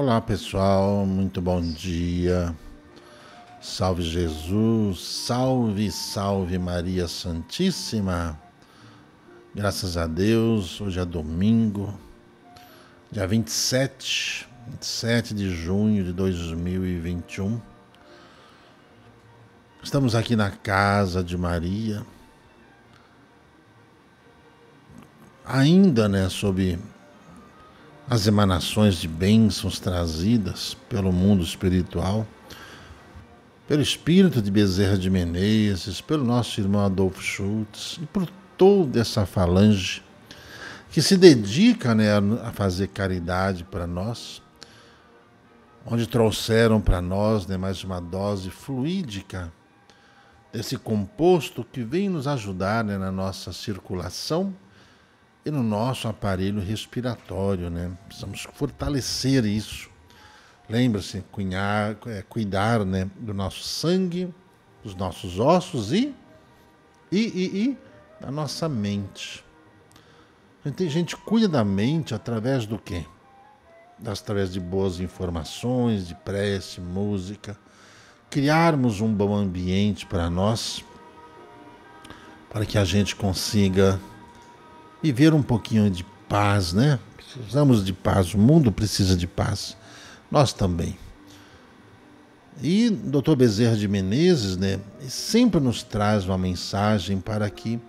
Olá pessoal, muito bom dia. Salve Jesus, salve, salve Maria Santíssima. Graças a Deus, hoje é domingo, dia 27 de junho de 2021. Estamos aqui na casa de Maria, ainda, sob as emanações de bênçãos trazidas pelo mundo espiritual, pelo espírito de Bezerra de Menezes, pelo nosso irmão Adolfo Schultz e por toda essa falange que se dedica a fazer caridade para nós, onde trouxeram para nós mais uma dose fluídica desse composto que vem nos ajudar na nossa circulação e no nosso aparelho respiratório, Precisamos fortalecer isso. Lembra-se, cuidar do nosso sangue, dos nossos ossos e da nossa mente. A gente cuida da mente através do quê? Através de boas informações, de prece, música. Criarmos um bom ambiente para nós, para que a gente consiga viver um pouquinho de paz, Precisamos de paz, o mundo precisa de paz, nós também. E o Dr. Bezerra de Menezes, sempre nos traz uma mensagem para que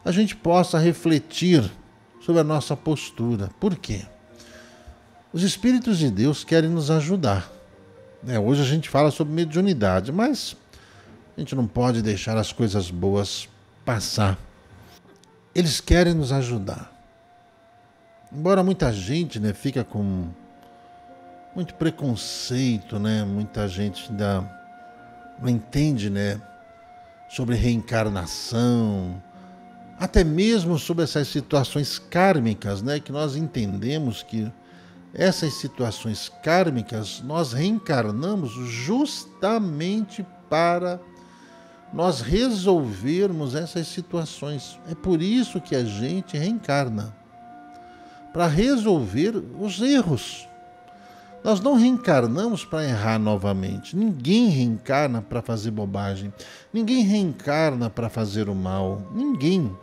a gente possa refletir sobre a nossa postura. Por quê? Os Espíritos de Deus querem nos ajudar. Hoje a gente fala sobre mediunidade, mas a gente não pode deixar as coisas boas passar. Eles querem nos ajudar. Embora muita gente fica com muito preconceito, muita gente ainda não entende sobre reencarnação, até mesmo sobre essas situações kármicas, que nós entendemos que essas situações kármicas nós reencarnamos justamente para nós resolvermos essas situações. É por isso que a gente reencarna, para resolver os erros. Nós não reencarnamos para errar novamente. Ninguém reencarna para fazer bobagem. Ninguém reencarna para fazer o mal. Ninguém.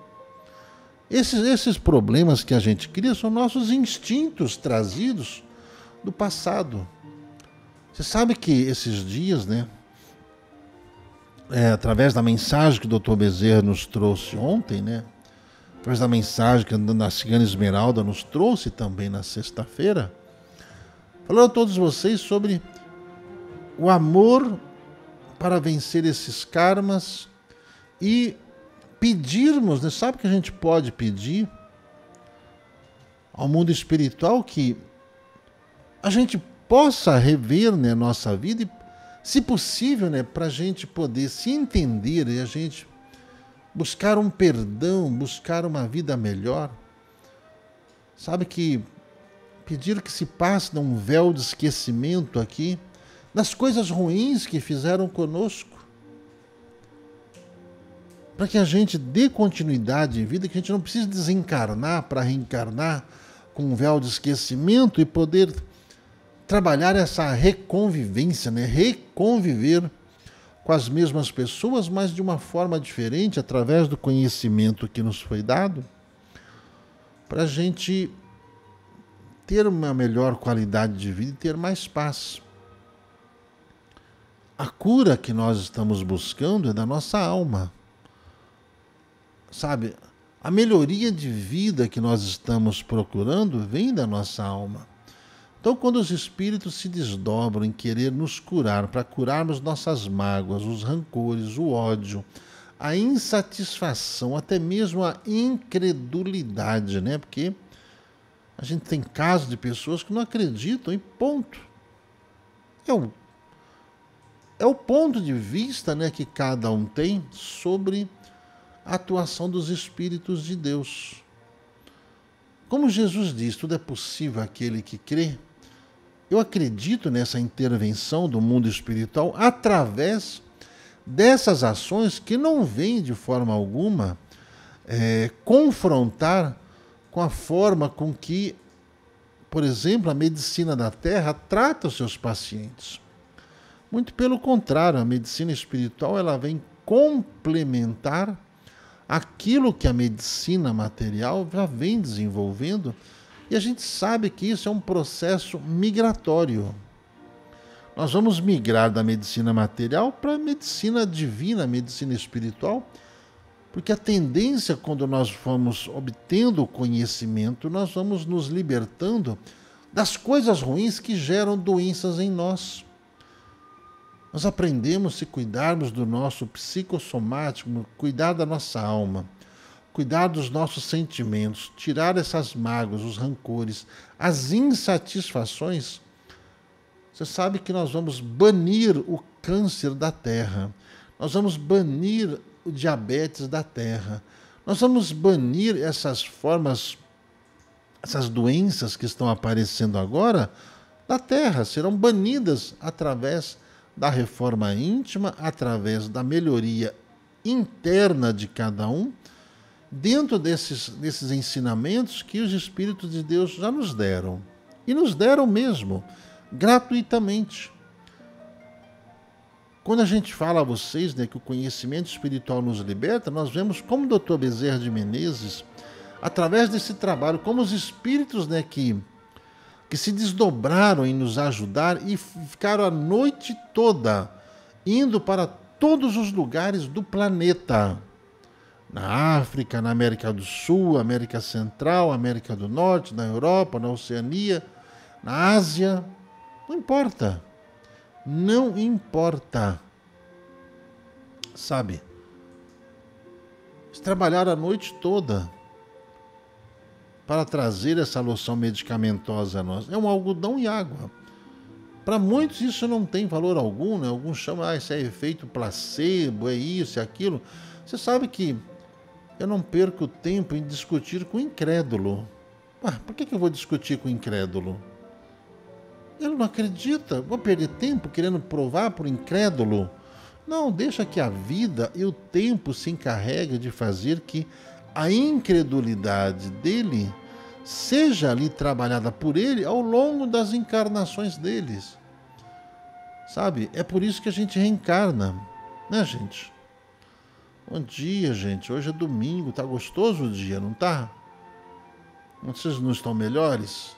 Esses problemas que a gente cria são nossos instintos trazidos do passado. Você sabe que esses dias, através da mensagem que o Dr. Bezerra nos trouxe ontem, através da mensagem que a Cigana Esmeralda nos trouxe também na sexta-feira, falou a todos vocês sobre o amor para vencer esses karmas e pedirmos, sabe o que a gente pode pedir ao mundo espiritual? Que a gente possa rever a nossa vida e, se possível, para a gente poder se entender e a gente buscar um perdão, buscar uma vida melhor. Sabe que pedir que se passe um véu de esquecimento aqui das coisas ruins que fizeram conosco, para que a gente dê continuidade em vida, que a gente não precise desencarnar para reencarnar com um véu de esquecimento e poder trabalhar essa reconvivência, reconviver com as mesmas pessoas, mas de uma forma diferente, através do conhecimento que nos foi dado, para a gente ter uma melhor qualidade de vida e ter mais paz. A cura que nós estamos buscando é da nossa alma. Sabe, a melhoria de vida que nós estamos procurando vem da nossa alma. Então, quando os espíritos se desdobram em querer nos curar, para curarmos nossas mágoas, os rancores, o ódio, a insatisfação, até mesmo a incredulidade, Porque a gente tem casos de pessoas que não acreditam e ponto. É o ponto de vista que cada um tem sobre a atuação dos Espíritos de Deus. Como Jesus diz, tudo é possível àquele que crê. Eu acredito nessa intervenção do mundo espiritual através dessas ações que não vêm de forma alguma confrontar com a forma com que por exemplo, a medicina da Terra trata os seus pacientes. Muito pelo contrário, a medicina espiritual ela vem complementar aquilo que a medicina material já vem desenvolvendo, e a gente sabe que isso é um processo migratório. Nós vamos migrar da medicina material para a medicina divina, a medicina espiritual, porque a tendência, quando nós vamos obtendo o conhecimento, nós vamos nos libertando das coisas ruins que geram doenças em nós. Nós aprendemos, se cuidarmos do nosso psicossomático, cuidar da nossa alma, cuidar dos nossos sentimentos, tirar essas mágoas, os rancores, as insatisfações. Você sabe que nós vamos banir o câncer da terra, nós vamos banir o diabetes da terra, nós vamos banir essas formas, essas doenças que estão aparecendo agora da terra, serão banidas através da reforma íntima, através da melhoria interna de cada um, dentro desses ensinamentos que os Espíritos de Deus já nos deram. E nos deram mesmo, gratuitamente. Quando a gente fala a vocês, né, que o conhecimento espiritual nos liberta, nós vemos como o Dr. Bezerra de Menezes, através desse trabalho, como os espíritos, né, que se desdobraram em nos ajudar e ficaram a noite toda indo para todos os lugares do planeta. Na África, na América do Sul, América Central, América do Norte, na Europa, na Oceania, na Ásia. Não importa. Não importa. Sabe? Eles trabalharam a noite toda para trazer essa loção medicamentosa a nós. É um algodão e água. Para muitos isso não tem valor algum, né? Alguns chamam, isso é efeito placebo, é isso, é aquilo. Você sabe que eu não perco tempo em discutir com o incrédulo. Por que eu vou discutir com o incrédulo? Ele não acredita. Vou perder tempo querendo provar para o incrédulo? Não, deixa que a vida e o tempo se encarreguem de fazer que a incredulidade dele seja ali trabalhada por ele ao longo das encarnações deles. Sabe? É por isso que a gente reencarna, né, gente? Bom dia, gente. Hoje é domingo, tá gostoso o dia, não tá? Vocês não estão melhores?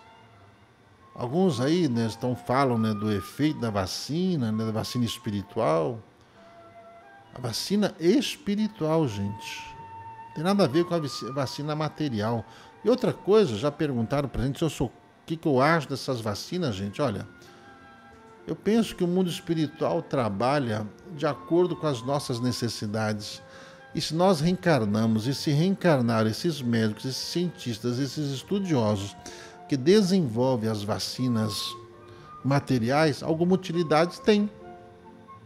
Alguns aí, né, falam, né, do efeito da vacina, né, da vacina espiritual. A vacina espiritual, gente. Tem nada a ver com a vacina material. E outra coisa, já perguntaram pra gente o que eu acho dessas vacinas, gente. Olha, eu penso que o mundo espiritual trabalha de acordo com as nossas necessidades. E se nós reencarnamos, e se reencarnar esses médicos, esses cientistas, esses estudiosos que desenvolvem as vacinas materiais, alguma utilidade tem.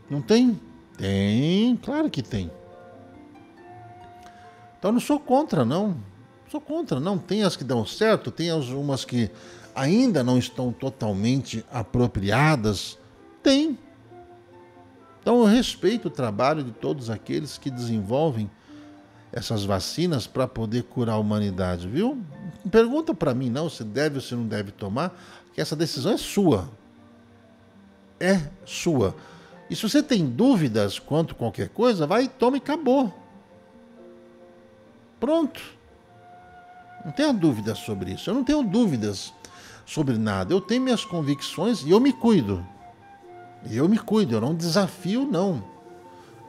Não tem? Tem, claro que tem. Então eu não sou contra, não. Sou contra, não. Tem as que dão certo, tem umas que ainda não estão totalmente apropriadas. Tem. Então eu respeito o trabalho de todos aqueles que desenvolvem essas vacinas para poder curar a humanidade, viu? Não pergunta para mim não se deve ou se não deve tomar, que essa decisão é sua. É sua. E se você tem dúvidas quanto a qualquer coisa, vai e toma e acabou. Pronto. Não tenha dúvida sobre isso. Eu não tenho dúvidas sobre nada. Eu tenho minhas convicções e eu me cuido. Eu me cuido, eu não desafio, não.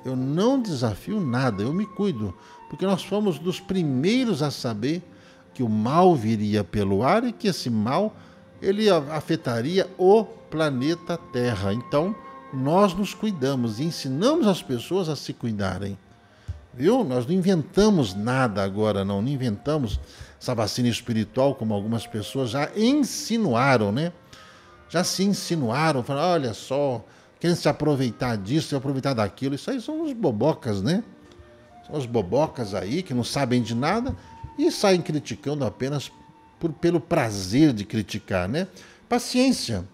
Eu não desafio nada, eu me cuido. Porque nós fomos dos primeiros a saber que o mal viria pelo ar e que esse mal ele afetaria o planeta Terra. Então, nós nos cuidamos e ensinamos as pessoas a se cuidarem. Viu? Nós não inventamos nada agora, não inventamos essa vacina espiritual, como algumas pessoas já insinuaram, né? Já se insinuaram, falaram, olha só, querendo se aproveitar disso, se aproveitar daquilo. Isso aí são os bobocas, né? São os bobocas aí que não sabem de nada e saem criticando apenas pelo prazer de criticar, né? Paciência.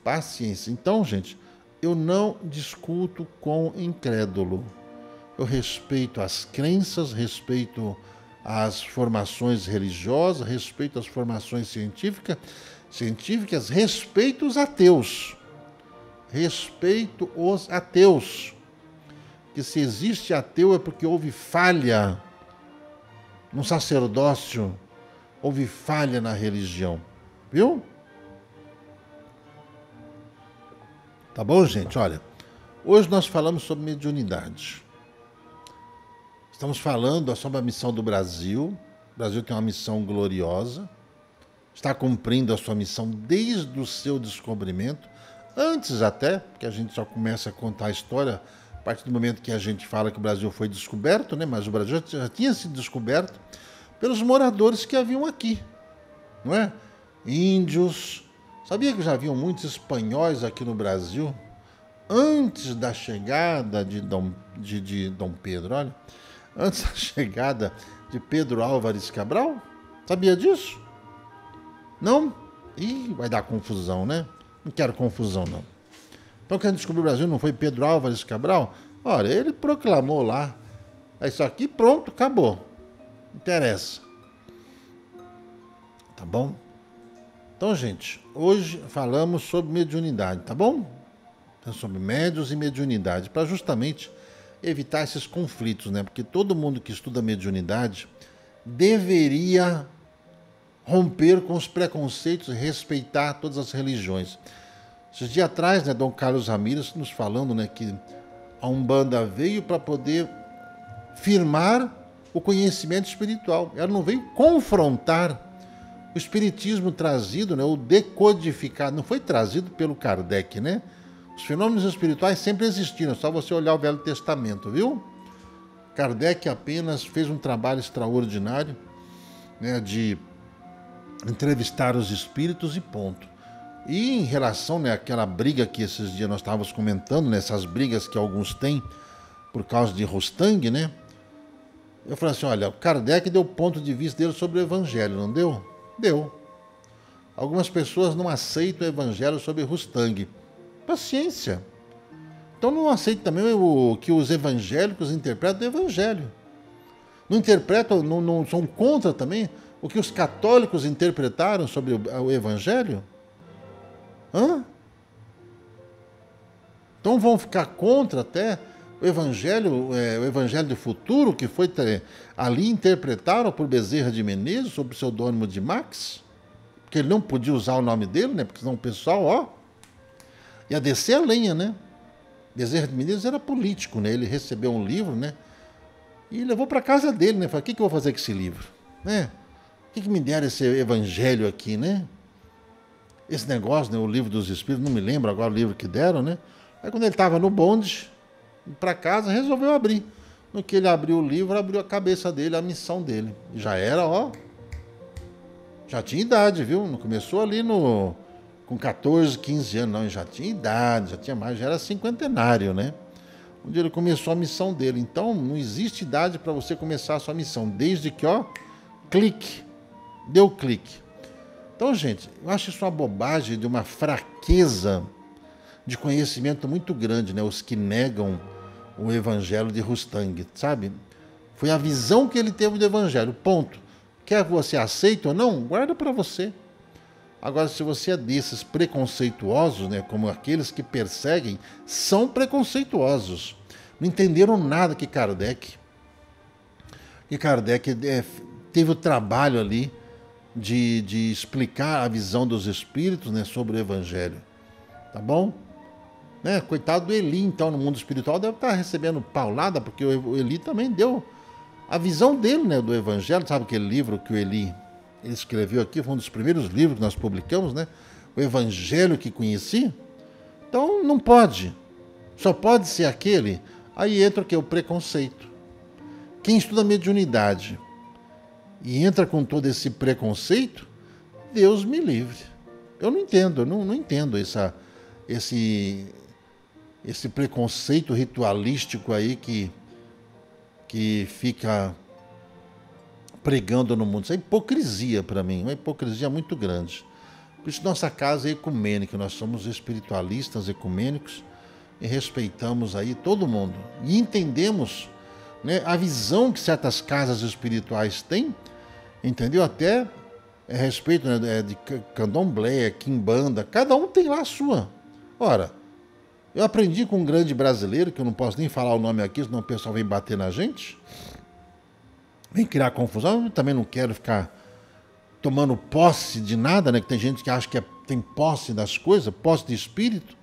Paciência. Então, gente, eu não discuto com incrédulo. Eu respeito as crenças, respeito às formações religiosas, respeito às formações científicas, respeito os ateus. Respeito os ateus. Que se existe ateu é porque houve falha no sacerdócio, houve falha na religião. Viu? Tá bom, gente? Olha, hoje nós falamos sobre mediunidade. Estamos falando sobre a missão do Brasil. O Brasil tem uma missão gloriosa. Está cumprindo a sua missão desde o seu descobrimento. Antes até, porque a gente só começa a contar a história a partir do momento que a gente fala que o Brasil foi descoberto, né? Mas o Brasil já tinha sido descoberto pelos moradores que haviam aqui, não é? Índios. Sabia que já haviam muitos espanhóis aqui no Brasil antes da chegada de Dom Pedro, olha, antes da chegada de Pedro Álvares Cabral? Sabia disso? Não? Ih, vai dar confusão, né? Não quero confusão, não. Então, quem descobriu o Brasil não foi Pedro Álvares Cabral? Olha, ele proclamou lá. É isso aqui, pronto, acabou. Não interessa. Tá bom? Então, gente, hoje falamos sobre mediunidade, tá bom? Então, sobre médiuns e mediunidade, para justamente evitar esses conflitos, né? Porque todo mundo que estuda mediunidade deveria romper com os preconceitos e respeitar todas as religiões. Esses dias atrás, né, Dom Carlos Ramírez nos falando, né, que a Umbanda veio para poder firmar o conhecimento espiritual. Ela não veio confrontar o espiritismo trazido, né, ou decodificado. Não foi trazido pelo Kardec, né? Os fenômenos espirituais sempre existiram, é só você olhar o Velho Testamento, viu? Kardec apenas fez um trabalho extraordinário, né, de entrevistar os espíritos e ponto. E em relação, né, àquela briga que esses dias nós estávamos comentando, né, essas brigas que alguns têm por causa de Rostang, né? Eu falei assim, olha, o Kardec deu o ponto de vista dele sobre o Evangelho, não deu? Deu. Algumas pessoas não aceitam o Evangelho sobre Rostang. Paciência. Então não aceitam também o que os evangélicos interpretam do Evangelho. Não interpretam, não são contra também o que os católicos interpretaram sobre o Evangelho? Hã? Então vão ficar contra até o Evangelho do futuro, que foi ali interpretado por Bezerra de Menezes, sob o pseudônimo de Max, porque ele não podia usar o nome dele, né? Porque senão o pessoal, ó, ia descer a lenha, né? Bezerra de Menezes era político, né? Ele recebeu um livro, né? E levou para casa dele, né? Falou, o que eu vou fazer com esse livro? Né? O que me deram esse evangelho aqui, né? Esse negócio, né? O livro dos Espíritos, não me lembro agora o livro que deram, né? Aí quando ele estava no bonde, para casa, resolveu abrir. No que ele abriu o livro, abriu a cabeça dele, a missão dele. E já era, ó. Já tinha idade, viu? Não começou ali com 14, 15 anos, não. Já tinha idade, já tinha mais, já era cinquentenário, né? Onde ele começou a missão dele. Então, não existe idade para você começar a sua missão. Desde que, ó, clique. Deu clique. Então, gente, eu acho isso uma bobagem, de uma fraqueza de conhecimento muito grande, né? Os que negam o evangelho de Rostang, sabe? Foi a visão que ele teve do evangelho, ponto. Quer você aceite ou não, guarda para você. Agora, se você é desses preconceituosos, né, como aqueles que perseguem, são preconceituosos. Não entenderam nada que Kardec teve o trabalho ali de explicar a visão dos espíritos, né, sobre o evangelho. Tá bom? Né? Coitado do Eli, então, no mundo espiritual, deve estar recebendo paulada, porque o Eli também deu a visão dele, né, do evangelho. Sabe aquele livro que o Eli ele escreveu aqui, foi um dos primeiros livros que nós publicamos, né? O Evangelho que Conheci. Então, não pode. Só pode ser aquele. Aí entra o quê? O preconceito. Quem estuda mediunidade e entra com todo esse preconceito, Deus me livre. Eu não entendo, não entendo esse preconceito ritualístico aí que fica pregando no mundo. Isso é hipocrisia para mim, uma hipocrisia muito grande. Por isso nossa casa é ecumênica, nós somos espiritualistas ecumênicos e respeitamos aí todo mundo. E entendemos né? A visão que certas casas espirituais têm, entendeu? Até a respeito, né, de candomblé, quimbanda, cada um tem lá a sua. Ora, eu aprendi com um grande brasileiro, que eu não posso nem falar o nome aqui, senão o pessoal vem bater na gente, vem criar confusão. Eu também não quero ficar tomando posse de nada, né? Que tem gente que acha que tem posse das coisas, posse de espírito,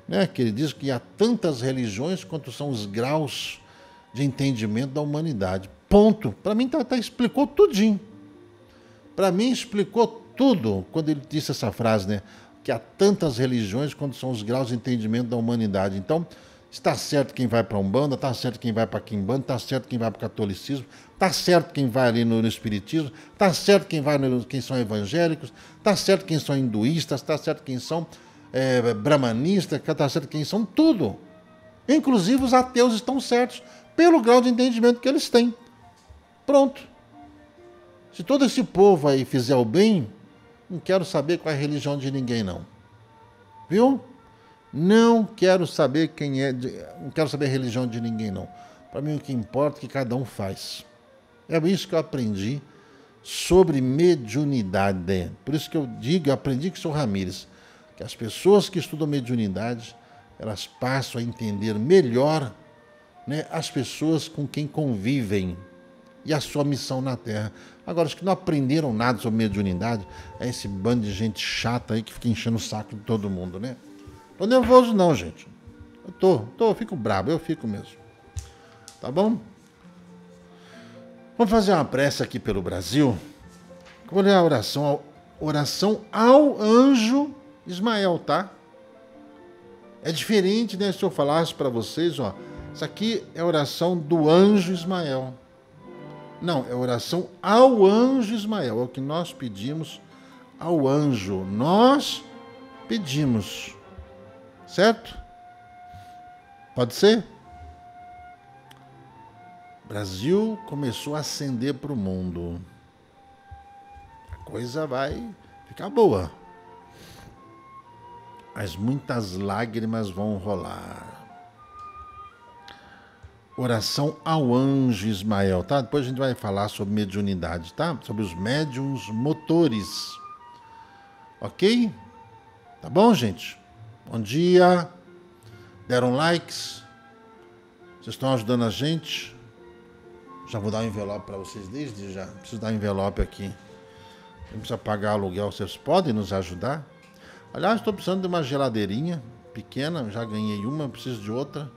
né? Que ele diz que há tantas religiões quanto são os graus de entendimento da humanidade. Ponto. Para mim explicou tudinho. Para mim explicou tudo quando ele disse essa frase, né? Que há tantas religiões quanto são os graus de entendimento da humanidade. Então, está certo quem vai para a Umbanda, está certo quem vai para a Quimbanda, está certo quem vai para o catolicismo, está certo quem vai ali no espiritismo, está certo quem são evangélicos, está certo quem são hinduístas, está certo quem são brahmanistas, está certo quem são tudo. Inclusive os ateus estão certos pelo grau de entendimento que eles têm. Pronto. Se todo esse povo aí fizer o bem, não quero saber qual é a religião de ninguém, não. Viu? Não quero saber quem é, não quero saber a religião de ninguém, não. Para mim o que importa é que cada um faz. É isso que eu aprendi sobre mediunidade. Por isso que eu aprendi com o Sr. Ramírez, que as pessoas que estudam mediunidade, elas passam a entender melhor, né, as pessoas com quem convivem e a sua missão na Terra. Agora, os que não aprenderam nada sobre mediunidade é esse bando de gente chata aí que fica enchendo o saco de todo mundo, né? Tô nervoso não, gente. Eu fico brabo, eu fico mesmo. Tá bom? Vamos fazer uma prece aqui pelo Brasil. Vou ler a oração ao anjo Ismael, tá? É diferente, né, se eu falasse para vocês, ó. Isso aqui é a oração do anjo Ismael. Não, é a oração ao anjo Ismael. É o que nós pedimos ao anjo. Nós pedimos. Certo? Pode ser? O Brasil começou a ascender para o mundo. A coisa vai ficar boa. Mas muitas lágrimas vão rolar. Oração ao anjo Ismael, tá? Depois a gente vai falar sobre mediunidade, tá? Sobre os médiuns motores. Ok? Tá bom, gente? Bom dia. Deram likes? Vocês estão ajudando a gente? Já vou dar um envelope para vocês desde já. Preciso dar um envelope aqui. Não precisa pagar aluguel. Vocês podem nos ajudar? Aliás, estou precisando de uma geladeirinha pequena. Já ganhei uma, preciso de outra.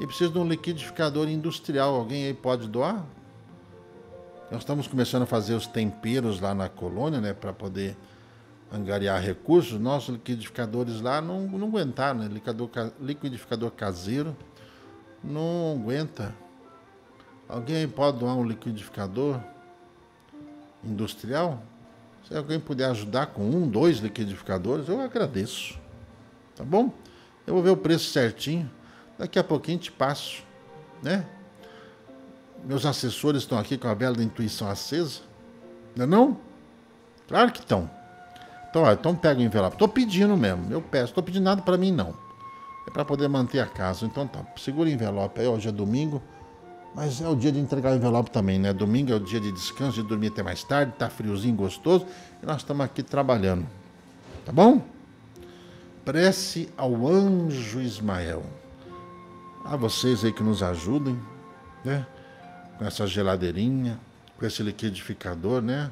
E preciso de um liquidificador industrial. Alguém aí pode doar? Nós estamos começando a fazer os temperos lá na colônia, né? Para poder angariar recursos. Nossos liquidificadores lá não aguentaram, né? Liquidificador caseiro não aguenta. Alguém aí pode doar um liquidificador industrial? Se alguém puder ajudar com 2 liquidificadores, eu agradeço. Tá bom? Eu vou ver o preço certinho. Daqui a pouquinho te passo, né? Meus assessores estão aqui com a vela da intuição acesa. Não é não? Claro que estão. Então, ó, então pega o envelope. Estou pedindo mesmo, eu peço. Estou pedindo nada para mim, não. É para poder manter a casa. Então tá, segura o envelope aí. Hoje é domingo, mas é o dia de entregar o envelope também, né? Domingo é o dia de descanso, de dormir até mais tarde. Tá friozinho, gostoso. E nós estamos aqui trabalhando. Tá bom? Prece ao anjo Ismael. A vocês aí que nos ajudem, né? Com essa geladeirinha, com esse liquidificador, né?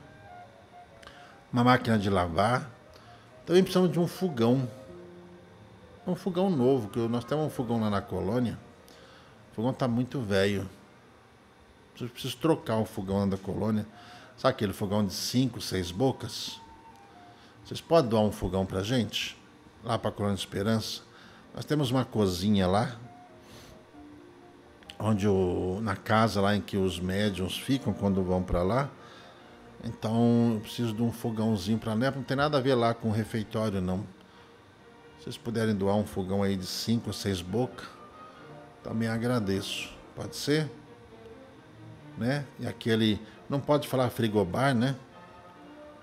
Uma máquina de lavar. Também precisamos de um fogão. Um fogão novo, que nós temos um fogão lá na colônia. O fogão está muito velho. Preciso trocar o fogão lá da colônia. Sabe aquele fogão de 5, 6 bocas? Vocês podem doar um fogão pra gente? Lá para a Colônia Esperança. Nós temos uma cozinha lá, onde na casa lá em que os médiuns ficam quando vão para lá. Então eu preciso de um fogãozinho para lá. Não tem nada a ver lá com o refeitório, não. Se vocês puderem doar um fogão aí de 5 ou 6 bocas, também agradeço. Pode ser? Né? E aquele, não pode falar frigobar, né?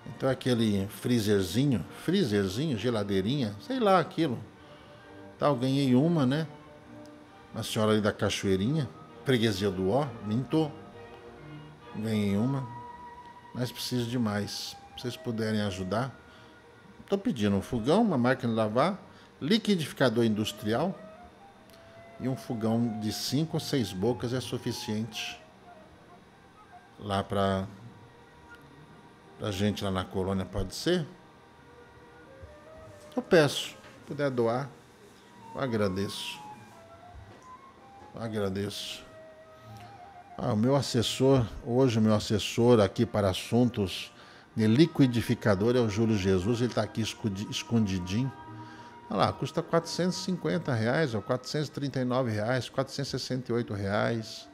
Então aquele freezerzinho, geladeirinha, sei lá aquilo. Tá, eu ganhei uma, né? Uma senhora ali da Cachoeirinha. freguesia do Ó, mintou. Ganhei uma, mas preciso de mais. Se vocês puderem ajudar, estou pedindo um fogão, uma máquina de lavar, liquidificador industrial e um fogão de 5 ou 6 bocas é suficiente lá para a gente lá na colônia, pode ser? Eu peço, se puder doar, eu agradeço. O meu assessor aqui para assuntos de liquidificador é o Júlio Jesus, ele está aqui escondidinho. Olha lá, custa R$450, ou R$439, R$468.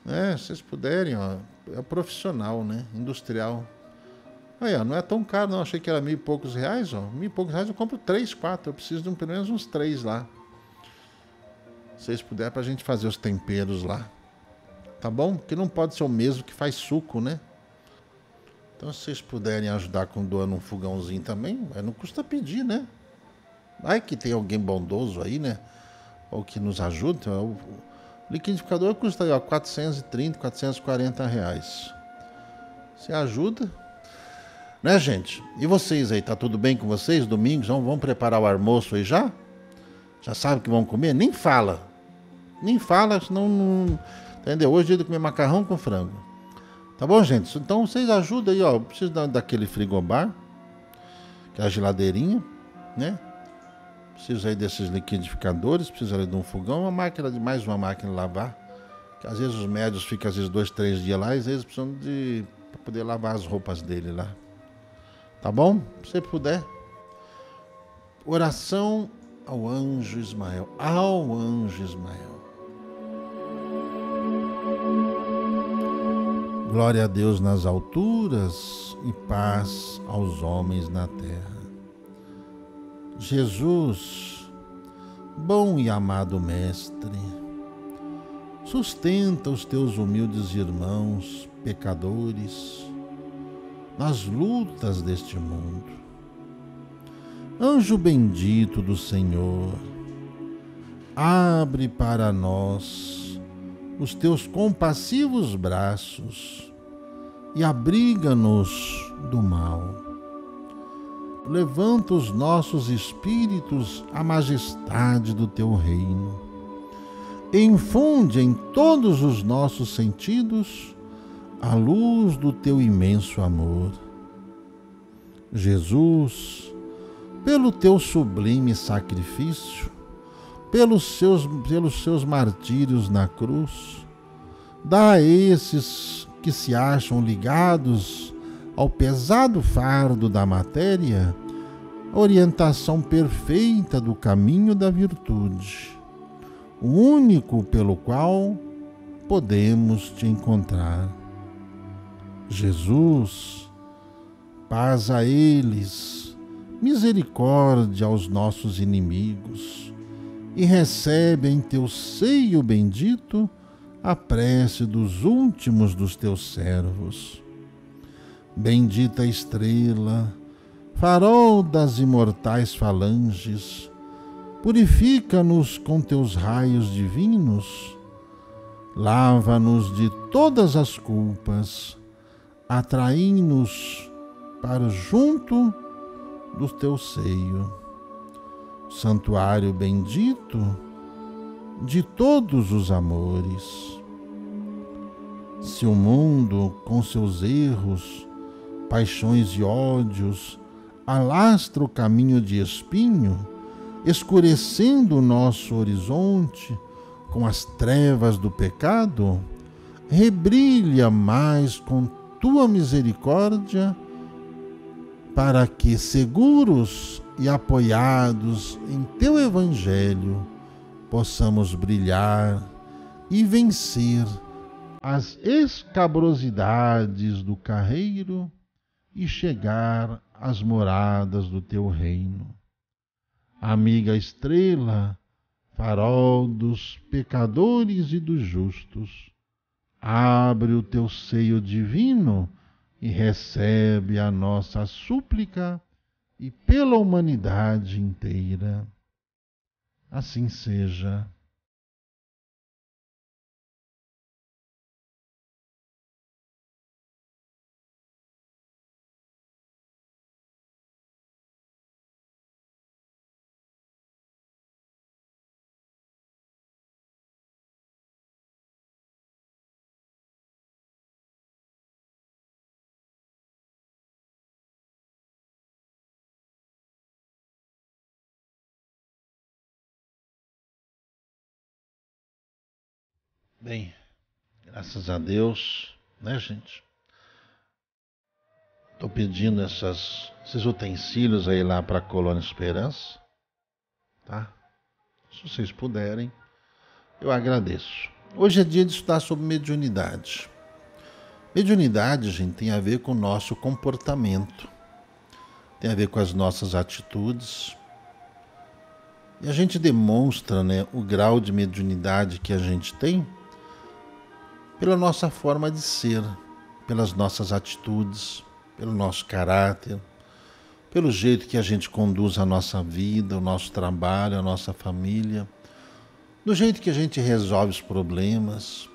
Se vocês puderem, ó, é profissional, né? Industrial. Aí, ó, não é tão caro, não. Achei que era R$1.000 e poucos, ó. R$1.000 e poucos eu compro 3, 4. Eu preciso de pelo menos uns 3 lá. Se vocês puderem, pra gente fazer os temperos lá. Tá bom? Porque não pode ser o mesmo que faz suco, né? Então, se vocês puderem ajudar com doando um fogãozinho também, não custa pedir, né? Vai que tem alguém bondoso aí, né? Ou que nos ajude. O liquidificador custa aí, ó, R$430, R$440. Você ajuda, né, gente? E vocês aí, tá tudo bem com vocês? Domingos, vão preparar o almoço aí já? Já sabe o que vão comer? Nem fala, senão não... Entendeu? Hoje é dia de comer macarrão com frango. Tá bom, gente? Então vocês ajudam aí, ó. Eu preciso daquele frigobar, que é a geladeirinha, né? Preciso aí desses liquidificadores, preciso ali de um fogão, mais uma máquina de lavar. Que às vezes os médios ficam 2, 3 dias lá, e às vezes precisam para poder lavar as roupas dele lá. Tá bom? Se você puder. Oração ao anjo Ismael. Glória a Deus nas alturas e paz aos homens na terra. Jesus, bom e amado Mestre, sustenta os teus humildes irmãos, pecadores, nas lutas deste mundo. Anjo bendito do Senhor, abre para nós os teus compassivos braços e abriga-nos do mal. Levanta os nossos espíritos à majestade do teu reino. Infunde em todos os nossos sentidos a luz do teu imenso amor. Jesus, pelo teu sublime sacrifício, pelos seus martírios na cruz, dá a esses que se acham ligados ao pesado fardo da matéria a orientação perfeita do caminho da virtude, o único pelo qual podemos te encontrar. Jesus, paz a eles, misericórdia aos nossos inimigos, e recebe em teu seio bendito a prece dos últimos dos teus servos. Bendita estrela, farol das imortais falanges, purifica-nos com teus raios divinos, lava-nos de todas as culpas, atrai-nos para junto do teu seio. Santuário bendito de todos os amores. Se o mundo, com seus erros, paixões e ódios, alastra o caminho de espinho, escurecendo o nosso horizonte com as trevas do pecado, rebrilha mais com tua misericórdia, para que, seguros e apoiados em teu Evangelho, possamos brilhar e vencer as escabrosidades do carreiro e chegar às moradas do teu reino. Amiga estrela, farol dos pecadores e dos justos, abre o teu seio divino e recebe a nossa súplica e pela humanidade inteira. Assim seja. Bem, graças a Deus, né, gente? Estou pedindo esses utensílios aí lá para a Colônia Esperança, tá? Se vocês puderem, eu agradeço. Hoje é dia de estudar sobre mediunidade. Mediunidade, gente, tem a ver com o nosso comportamento, tem a ver com as nossas atitudes. E a gente demonstra, né, o grau de mediunidade que a gente tem pela nossa forma de ser, pelas nossas atitudes, pelo nosso caráter, pelo jeito que a gente conduz a nossa vida, o nosso trabalho, a nossa família, do jeito que a gente resolve os problemas.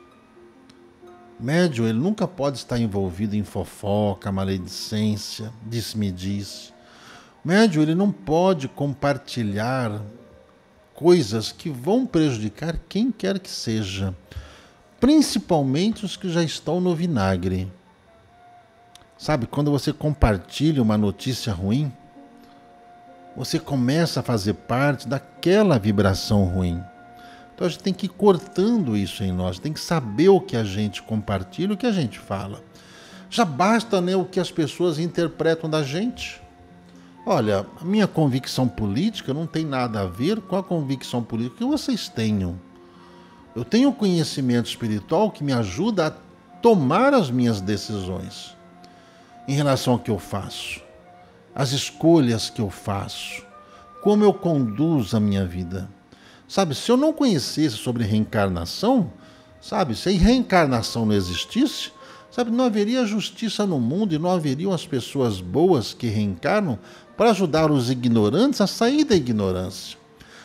Médium, ele nunca pode estar envolvido em fofoca, maledicência, disse-me-disse. Médium, ele não pode compartilhar coisas que vão prejudicar quem quer que seja, principalmente os que já estão no vinagre. Sabe, quando você compartilha uma notícia ruim, você começa a fazer parte daquela vibração ruim. Então a gente tem que ir cortando isso em nós, tem que saber o que a gente compartilha, o que a gente fala. Já basta, né, o que as pessoas interpretam da gente. Olha, a minha convicção política não tem nada a ver com a convicção política que vocês tenham. Eu tenho conhecimento espiritual que me ajuda a tomar as minhas decisões em relação ao que eu faço, as escolhas que eu faço, como eu conduzo a minha vida. Sabe, se eu não conhecesse sobre reencarnação, sabe, se a reencarnação não existisse, sabe, não haveria justiça no mundo e não haveriam as pessoas boas que reencarnam para ajudar os ignorantes a sair da ignorância.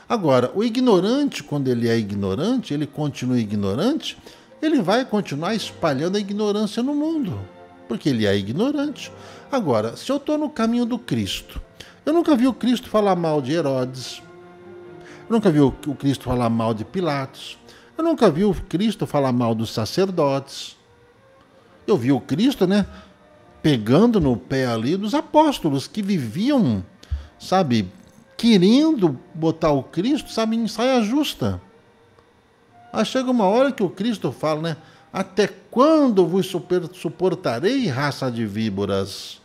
Agora, o ignorante, quando ele é ignorante, ele continua ignorante, ele vai continuar espalhando a ignorância no mundo, porque ele é ignorante. Agora, se eu estou no caminho do Cristo, eu nunca vi o Cristo falar mal de Herodes, eu nunca vi o Cristo falar mal de Pilatos, eu nunca vi o Cristo falar mal dos sacerdotes. Eu vi o Cristo, né, pegando no pé ali dos apóstolos que viviam, sabe, querendo botar o Cristo, sabe, em saia justa. Aí chega uma hora que o Cristo fala, né, até quando vos suportarei, raça de víboras?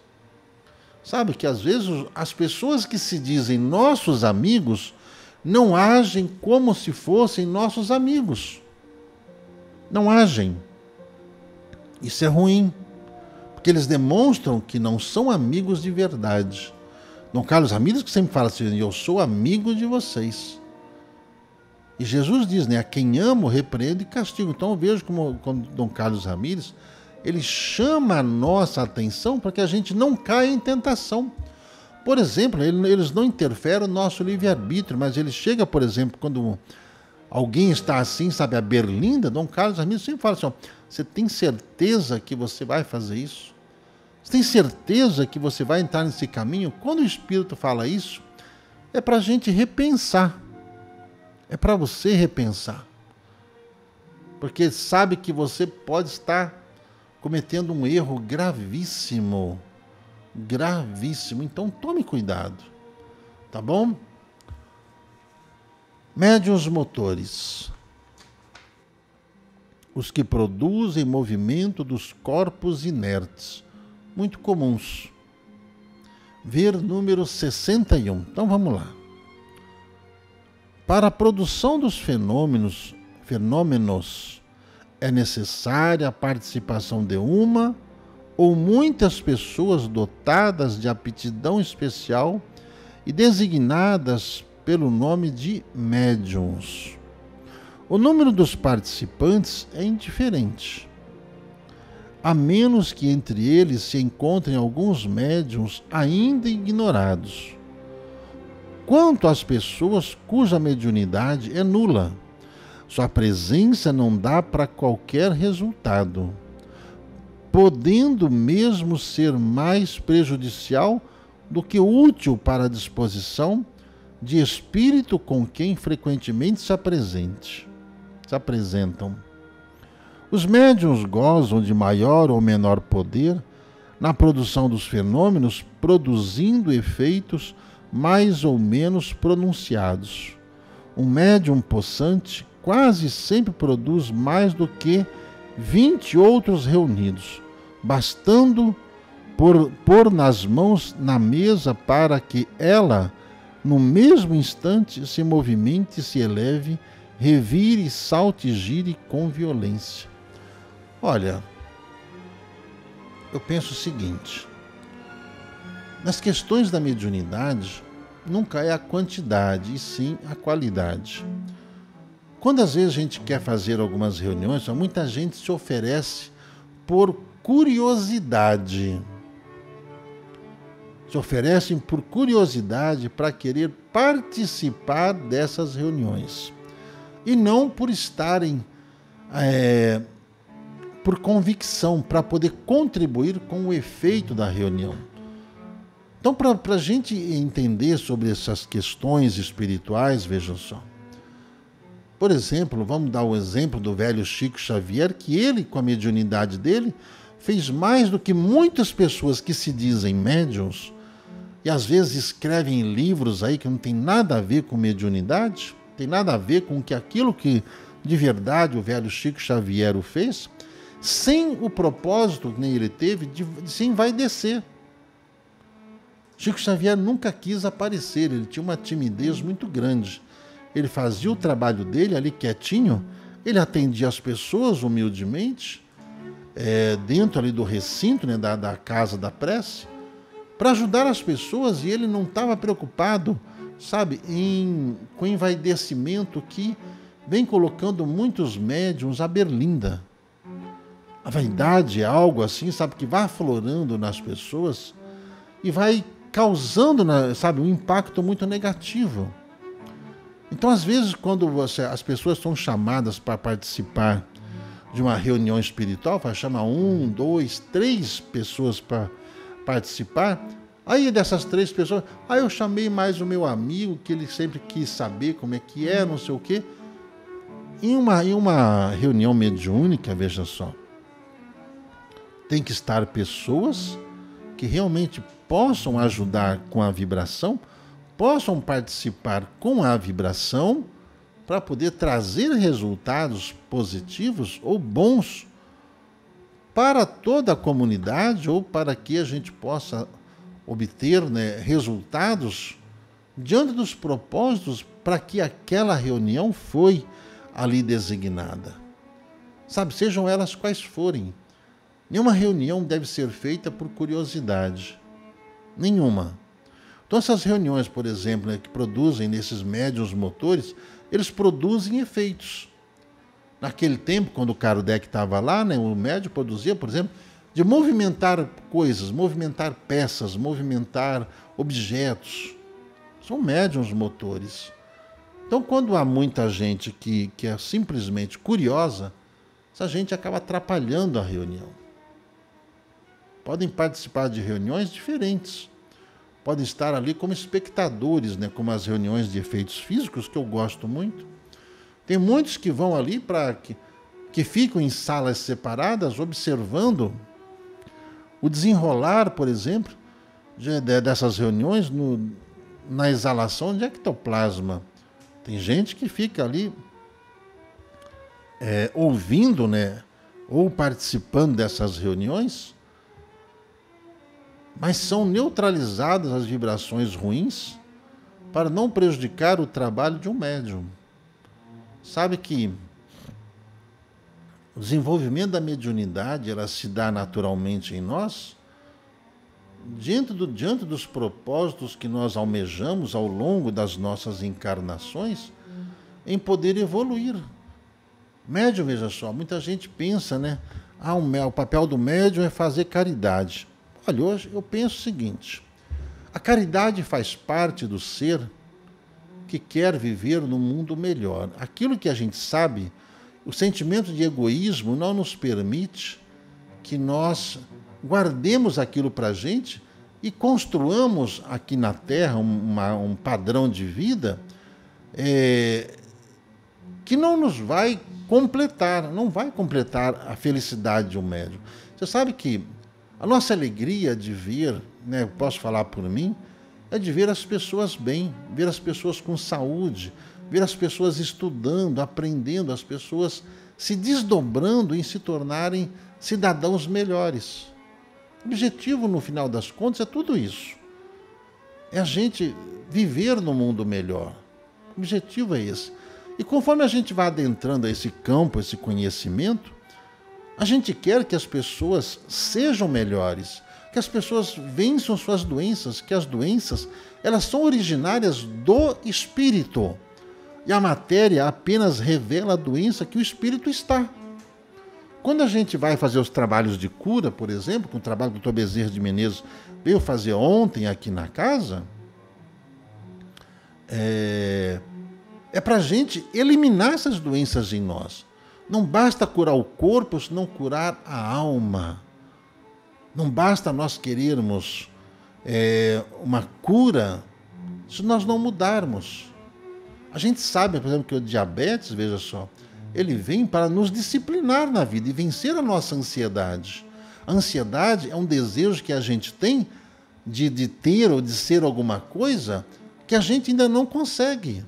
Sabe que às vezes as pessoas que se dizem nossos amigos não agem como se fossem nossos amigos. Não agem. Isso é ruim, porque eles demonstram que não são amigos de verdade. Dom Carlos Ramírez que sempre fala assim, eu sou amigo de vocês. E Jesus diz, né, a quem amo, repreendo e castigo. Então eu vejo como Dom Carlos Ramírez, ele chama a nossa atenção para que a gente não caia em tentação. Por exemplo, eles não interferem no nosso livre-arbítrio, mas ele chega, por exemplo, quando alguém está assim, sabe, a berlinda, Dom Carlos Ramírez sempre fala assim, ó, você tem certeza que você vai fazer isso? Você tem certeza que você vai entrar nesse caminho? Quando o Espírito fala isso, é para a gente repensar. É para você repensar. Porque sabe que você pode estar cometendo um erro gravíssimo. Gravíssimo. Então tome cuidado. Tá bom? Médiuns motores. Os que produzem movimento dos corpos inertes. Muito comuns. Ver número 61. Então vamos lá. Para a produção dos fenômenos é necessária a participação de uma ou muitas pessoas dotadas de aptidão especial e designadas pelo nome de médiuns. O número dos participantes é indiferente, a menos que entre eles se encontrem alguns médiuns ainda ignorados. Quanto às pessoas cuja mediunidade é nula, sua presença não dá para qualquer resultado, podendo mesmo ser mais prejudicial do que útil para a disposição de espírito com quem frequentemente se apresentam. Os médiuns gozam de maior ou menor poder na produção dos fenômenos, produzindo efeitos mais ou menos pronunciados. Um médium possante quase sempre produz mais do que 20 outros reunidos, bastando pôr nas mãos na mesa para que ela, no mesmo instante, se movimente, se eleve, revire, salte e gire com violência. Olha, eu penso o seguinte: nas questões da mediunidade, nunca é a quantidade, e sim a qualidade. Quando às vezes a gente quer fazer algumas reuniões, muita gente se oferece por curiosidade. Se oferecem por curiosidade para querer participar dessas reuniões. E não por estarem por convicção, para poder contribuir com o efeito da reunião. Então, para a gente entender sobre essas questões espirituais, vejam só. Por exemplo, vamos dar o exemplo do velho Chico Xavier, que ele, com a mediunidade dele, fez mais do que muitas pessoas que se dizem médiuns, e às vezes escrevem livros aí que não tem nada a ver com mediunidade, tem nada a ver com aquilo que de verdade o velho Chico Xavier o fez, sem o propósito que nem ele teve de se envaidecer. Chico Xavier nunca quis aparecer, ele tinha uma timidez muito grande. Ele fazia o trabalho dele ali quietinho, ele atendia as pessoas humildemente, dentro ali do recinto, né, da casa da prece, para ajudar as pessoas, e ele não estava preocupado, sabe, com o envaidecimento que vem colocando muitos médiuns à berlinda. A vaidade é algo assim, sabe, que vai aflorando nas pessoas e vai causando, sabe, um impacto muito negativo. Então, às vezes, quando as pessoas são chamadas para participar de uma reunião espiritual, vai chamar 1, 2, 3 pessoas para participar, aí dessas 3 pessoas, aí eu chamei mais o meu amigo, que ele sempre quis saber como é que é, não sei o quê. Em uma reunião mediúnica, veja só, tem que estar pessoas que realmente possam ajudar com a vibração, possam participar com a vibração para poder trazer resultados positivos ou bons para toda a comunidade, ou para que a gente possa obter, né, resultados diante dos propósitos para que aquela reunião foi ali designada. Sabe, sejam elas quais forem. Nenhuma reunião deve ser feita por curiosidade. Nenhuma. Então essas reuniões, por exemplo, né, que produzem nesses médiuns motores, eles produzem efeitos. Naquele tempo, quando o Kardec estava lá, né, o médium produzia, por exemplo, de movimentar coisas, movimentar peças, movimentar objetos. São médiuns motores. Então, quando há muita gente que é simplesmente curiosa, essa gente acaba atrapalhando a reunião. Podem participar de reuniões diferentes. Podem estar ali como espectadores, né, como as reuniões de efeitos físicos, que eu gosto muito. Tem muitos que vão ali que ficam em salas separadas, observando o desenrolar, por exemplo, dessas reuniões na exalação de ectoplasma. Tem gente que fica ali ouvindo, né, ou participando dessas reuniões, mas são neutralizadas as vibrações ruins para não prejudicar o trabalho de um médium. Sabe que o desenvolvimento da mediunidade, ela se dá naturalmente em nós, diante dos propósitos que nós almejamos ao longo das nossas encarnações, em poder evoluir. Médium, veja só, muita gente pensa, né? O papel do médium é fazer caridade. Olha, hoje eu penso o seguinte: a caridade faz parte do ser que quer viver num mundo melhor. Aquilo que a gente sabe, o sentimento de egoísmo não nos permite que nós guardemos aquilo para a gente e construamos aqui na Terra um padrão de vida que não nos vai completar, não vai completar a felicidade de um médium. Você sabe que a nossa alegria de ver, né, eu posso falar por mim, é de ver as pessoas bem, ver as pessoas com saúde, ver as pessoas estudando, aprendendo, as pessoas se desdobrando em se tornarem cidadãos melhores. O objetivo, no final das contas, é tudo isso. É a gente viver no mundo melhor. O objetivo é esse. E conforme a gente vai adentrando a esse campo, esse conhecimento, a gente quer que as pessoas sejam melhores, que as pessoas vençam suas doenças, que as doenças, elas são originárias do espírito. E a matéria apenas revela a doença que o espírito está. Quando a gente vai fazer os trabalhos de cura, por exemplo, com o trabalho que o Dr. Bezerra de Menezes veio fazer ontem aqui na casa, é para a gente eliminar essas doenças em nós. Não basta curar o corpo, senão curar a alma. Não basta nós querermos uma cura se nós não mudarmos. A gente sabe, por exemplo, que o diabetes, veja só, ele vem para nos disciplinar na vida e vencer a nossa ansiedade. A ansiedade é um desejo que a gente tem de ter ou de ser alguma coisa que a gente ainda não consegue.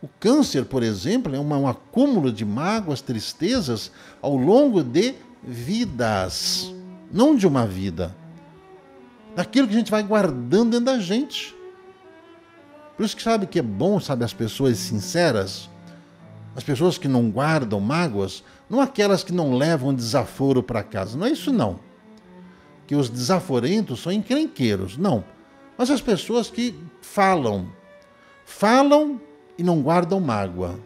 O câncer, por exemplo, é um acúmulo de mágoas, tristezas ao longo de vidas, não de uma vida. Daquilo que a gente vai guardando dentro da gente. Por isso que sabe que é bom, sabe, as pessoas sinceras, as pessoas que não guardam mágoas, não aquelas que não levam desaforo para casa. Não é isso não. Que os desaforentos são encrenqueiros, não. Mas as pessoas que falam e não guardam mágoa.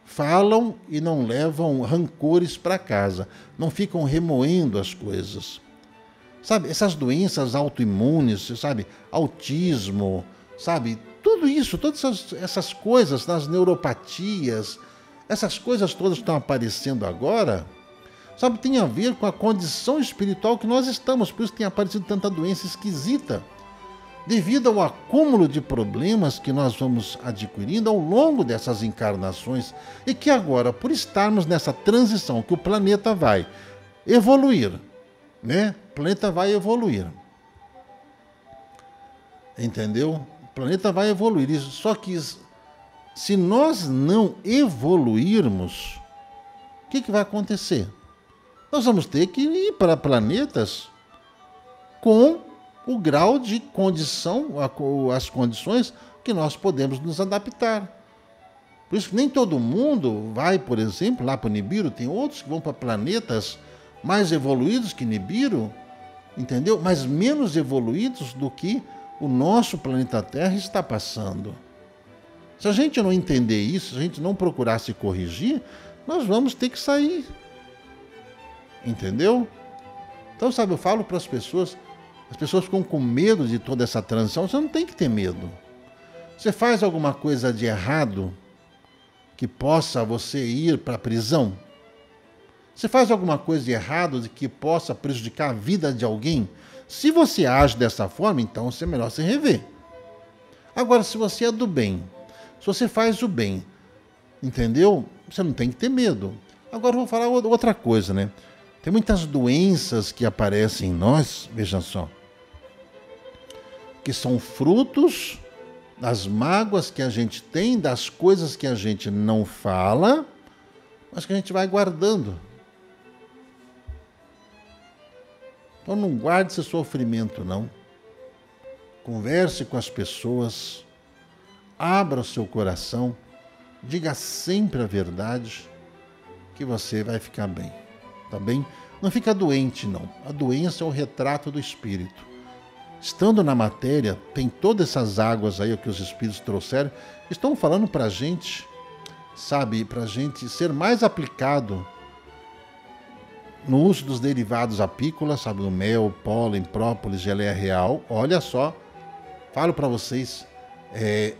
Falam e não levam rancores para casa. Não ficam remoendo as coisas. Sabe, essas doenças autoimunes, sabe, autismo, sabe, tudo isso, todas essas coisas, as neuropatias, essas coisas todas que estão aparecendo agora, sabe, tem a ver com a condição espiritual que nós estamos. Por isso tem aparecido tanta doença esquisita, devido ao acúmulo de problemas que nós vamos adquirindo ao longo dessas encarnações e que agora, por estarmos nessa transição que o planeta vai evoluir, né? O planeta vai evoluir. Entendeu? O planeta vai evoluir. Só que se nós não evoluirmos, o que vai acontecer? Nós vamos ter que ir para planetas com o grau de condição, as condições que nós podemos nos adaptar. Por isso que nem todo mundo vai, por exemplo, lá para o Nibiru. Tem outros que vão para planetas mais evoluídos que Nibiru, entendeu? Mas menos evoluídos do que o nosso planeta Terra está passando. Se a gente não entender isso, se a gente não procurar se corrigir, nós vamos ter que sair. Entendeu? Então, sabe, eu falo para as pessoas ficam com medo de toda essa transição. Você não tem que ter medo. Você faz alguma coisa de errado que possa você ir para a prisão? Você faz alguma coisa de errado que possa prejudicar a vida de alguém? Se você age dessa forma, então é melhor se rever. Agora, se você é do bem, se você faz o bem, entendeu? Você não tem que ter medo. Agora eu vou falar outra coisa, né? Tem muitas doenças que aparecem em nós, veja só, que são frutos das mágoas que a gente tem, das coisas que a gente não fala, mas que a gente vai guardando. Então não guarde esse sofrimento, não. Converse com as pessoas, abra o seu coração, diga sempre a verdade, que você vai ficar bem, tá bem? Não fica doente, não. A doença é o retrato do espírito. Estando na matéria, tem todas essas águas aí que os espíritos trouxeram, estão falando para a gente, sabe, para a gente ser mais aplicado no uso dos derivados apícolas, sabe, do mel, pólen, própolis, geleia real. Olha só, falo para vocês,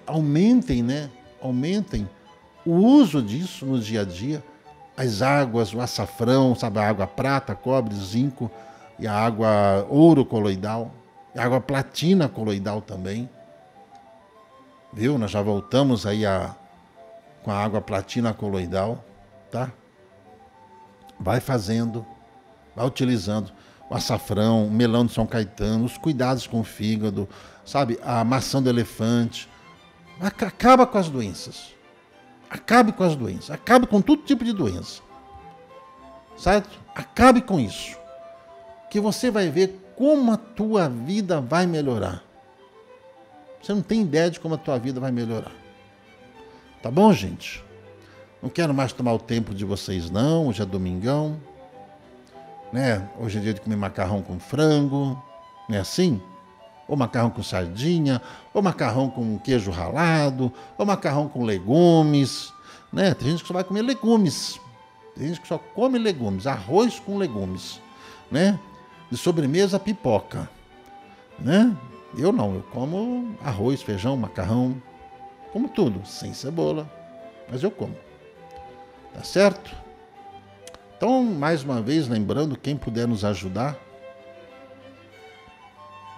aumentem, né? Aumentem o uso disso no dia a dia. As águas, o açafrão, sabe, a água prata, cobre, zinco e a água ouro coloidal. E a água platina coloidal também. Viu? Nós já voltamos aí com a água platina coloidal, tá? Vai fazendo, vai utilizando o açafrão, o melão de São Caetano, os cuidados com o fígado, sabe? A maçã do elefante. Acaba com as doenças. Acabe com as doenças. Acabe com todo tipo de doença. Certo? Acabe com isso. Que você vai ver como a tua vida vai melhorar. Você não tem ideia de como a tua vida vai melhorar. Tá bom, gente? Não quero mais tomar o tempo de vocês, não. Hoje é domingão. Né? Hoje é dia de comer macarrão com frango. Não é assim? Ou macarrão com sardinha, ou macarrão com queijo ralado, ou macarrão com legumes. Né? Tem gente que só vai comer legumes. Tem gente que só come legumes. Arroz com legumes. Né? De sobremesa, pipoca. Né? Eu não. Eu como arroz, feijão, macarrão. Como tudo. Sem cebola. Mas eu como. Tá certo? Então, mais uma vez, lembrando, quem puder nos ajudar,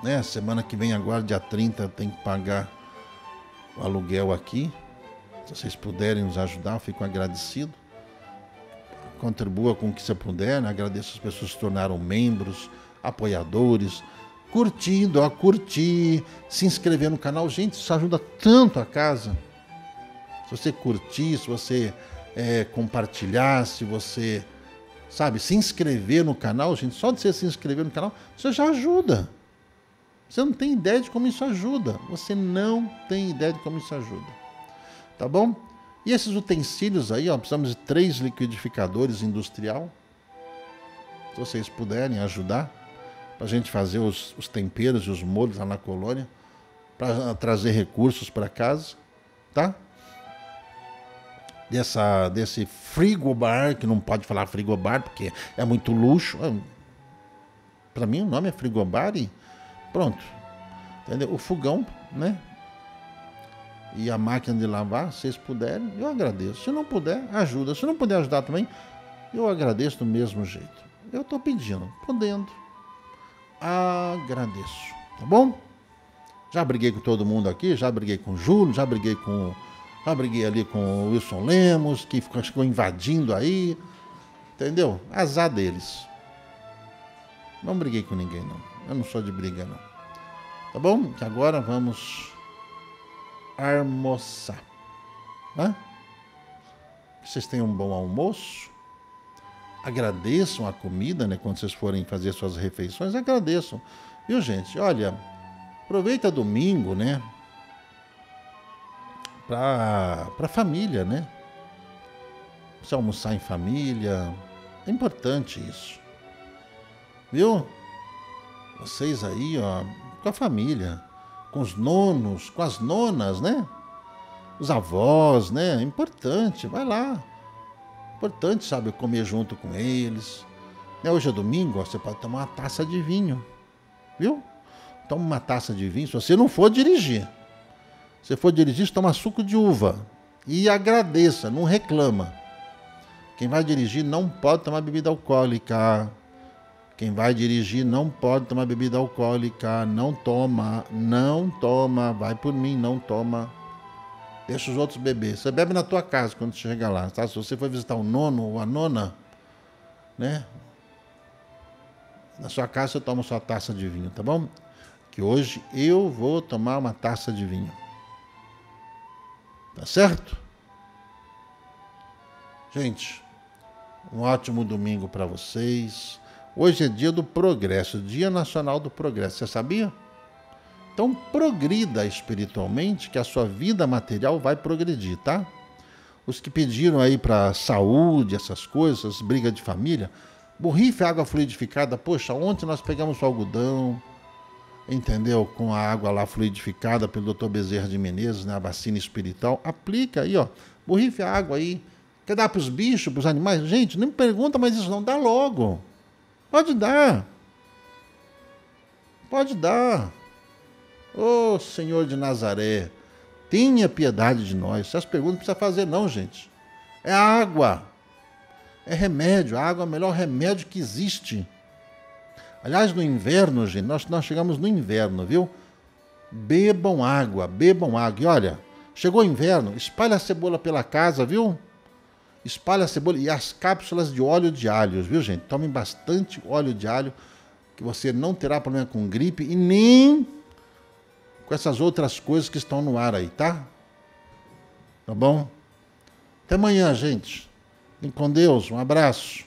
né? Semana que vem, agora, dia 30, tem que pagar o aluguel aqui. Se vocês puderem nos ajudar, eu fico agradecido. Contribua com o que você puder, né? Agradeço as pessoas que se tornaram membros, apoiadores, curtindo, ó, curtir, se inscrever no canal. Gente, isso ajuda tanto a casa. Se você curtir, se você compartilhar, se você, sabe, se inscrever no canal, gente, só de você se inscrever no canal, você já ajuda. Você não tem ideia de como isso ajuda. Você não tem ideia de como isso ajuda. Tá bom? E esses utensílios aí, ó, precisamos de 3 liquidificadores industrial. Se vocês puderem ajudar, para a gente fazer os temperos e os molhos lá na colônia, para trazer recursos para casa, tá? Desse frigobar, que não pode falar frigobar, porque é muito luxo. Para mim o nome é frigobar e pronto. Entendeu? O fogão, né? E a máquina de lavar, se vocês puderem, eu agradeço. Se não puder, ajuda. Se não puder ajudar também, eu agradeço do mesmo jeito. Eu estou pedindo, podendo. Agradeço, tá bom? Já briguei com todo mundo aqui, já briguei com o Júlio, já briguei ali com o Wilson Lemos, que ficou invadindo aí, entendeu? Azar deles. Não briguei com ninguém, não. Eu não sou de briga, não. Tá bom? Que agora vamos almoçar. Né? Que vocês tenham um bom almoço. Agradeçam a comida, né? Quando vocês forem fazer suas refeições, agradeçam. Viu, gente? Olha, aproveita domingo, né? Pra família, né? Você almoçar em família. É importante isso. Viu? Vocês aí, ó, com a família, com os nonos, com as nonas, né? Os avós, né? É importante, vai lá. Importante, sabe, comer junto com eles. Hoje é domingo, ó, você pode tomar uma taça de vinho. Viu? Toma uma taça de vinho, se você não for dirigir. Se for dirigir, você toma suco de uva. E agradeça, não reclama. Quem vai dirigir não pode tomar bebida alcoólica. Quem vai dirigir não pode tomar bebida alcoólica. Não toma, não toma. Vai por mim, não toma. Deixa os outros beber. Você bebe na tua casa quando chega lá, tá? Se você for visitar o nono ou a nona, né? Na sua casa você toma sua taça de vinho, tá bom? Que hoje eu vou tomar uma taça de vinho. Tá certo? Gente, um ótimo domingo para vocês. Hoje é dia do progresso, Dia Nacional do Progresso. Você sabia? Então progrida espiritualmente, que a sua vida material vai progredir, tá? Os que pediram aí para saúde, essas coisas, briga de família, borrife água fluidificada. Poxa, ontem nós pegamos o algodão, entendeu? Com a água lá fluidificada pelo Dr. Bezerra de Menezes, né? A vacina espiritual. Aplica aí, ó. Borrife a água aí. Quer dar para os bichos, para os animais? Gente, nem me pergunta, mas isso não dá logo. Pode dar. Pode dar. Ô Senhor de Nazaré, tenha piedade de nós. Essas perguntas não precisa fazer não, gente. É água. É remédio. A água é o melhor remédio que existe. Aliás, no inverno, gente, nós chegamos no inverno, viu? Bebam água, bebam água. E olha, chegou o inverno, espalha a cebola pela casa, viu? Espalha a cebola e as cápsulas de óleo de alho, viu, gente? Tomem bastante óleo de alho, que você não terá problema com gripe e nem com essas outras coisas que estão no ar aí, tá? Tá bom? Até amanhã, gente. Fiquem com Deus. Um abraço.